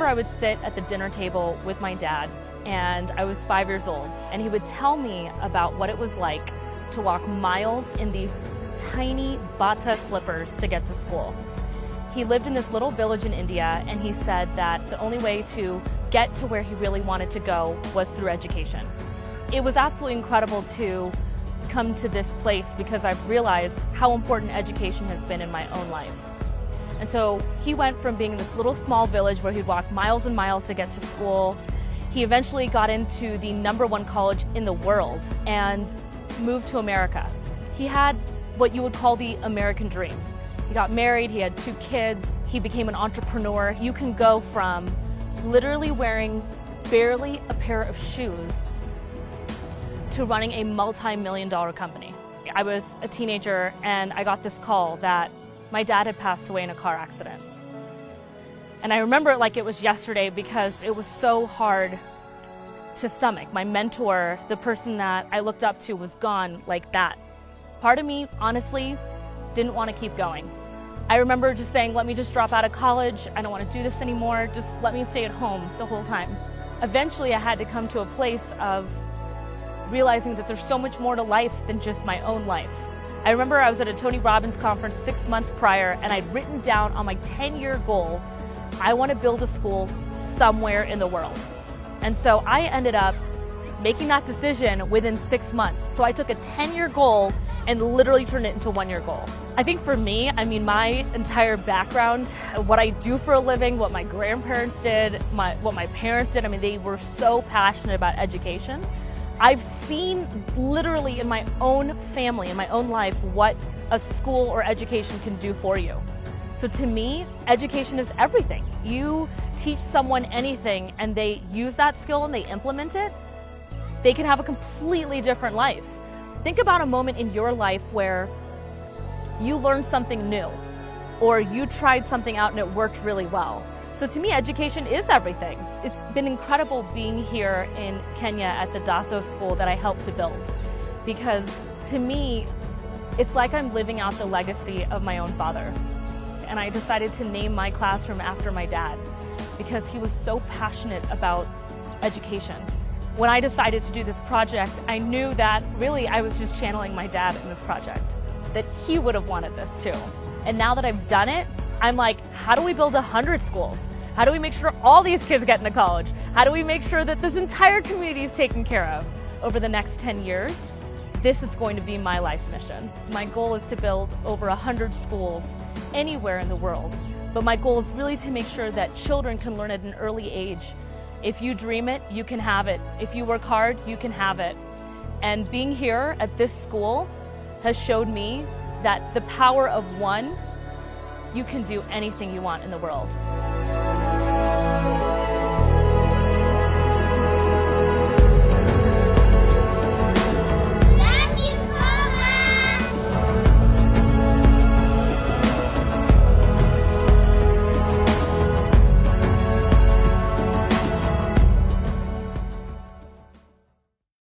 I would sit at the dinner table with my dad, and I was 5 years old, and he would tell me about what it was like to walk miles in these tiny Bata slippers to get to school. He lived in this little village in India, and he said that the only way to get to where he really wanted to go was through education. It was absolutely incredible to come to this place because I've realized how important education has been in my own life. And so he went from being in this little small village where he'd walk miles and miles to get to school. He eventually got into the #1 college in the world and moved to America. He had what you would call the American dream. He got married, he had 2 kids, he became an entrepreneur. You can go from literally wearing barely a pair of shoes to running a multi-million-dollar company. I was a teenager and I got this call that my dad had passed away in a car accident. And I remember it like it was yesterday because it was so hard to stomach. My mentor, the person that I looked up to, was gone like that. Part of me, honestly, didn't want to keep going. I remember just saying, let me just drop out of college. I don't want to do this anymore. Just let me stay at home the whole time. Eventually, I had to come to a place of realizing that there's so much more to life than just my own life. I remember I was at a Tony Robbins conference 6 months prior, and I'd written down on my 10-year goal, I want to build a school somewhere in the world. And so I ended up making that decision within 6 months. So I took a 10-year goal and literally turned it into a 1-year goal. I think for me, my entire background, what I do for a living, what my grandparents did, what my parents did, they were so passionate about education. I've seen literally in my own family, in my own life, what a school or education can do for you. So to me, education is everything. You teach someone anything and they use that skill and they implement it, they can have a completely different life. Think about a moment in your life where you learned something new or you tried something out and it worked really well. So to me, education is everything. It's been incredible being here in Kenya at the Datho School that I helped to build, because to me, it's like I'm living out the legacy of my own father. And I decided to name my classroom after my dad because he was so passionate about education. When I decided to do this project, I knew that really I was just channeling my dad in this project, that he would have wanted this too. And now that I've done it, I'm like, how do we build 100 schools? How do we make sure all these kids get into college? How do we make sure that this entire community is taken care of over the next 10 years? This is going to be my life mission. My goal is to build over 100 schools anywhere in the world. But my goal is really to make sure that children can learn at an early age. If you dream it, you can have it. If you work hard, you can have it. And being here at this school has showed me that the power of one, you can do anything you want in the world.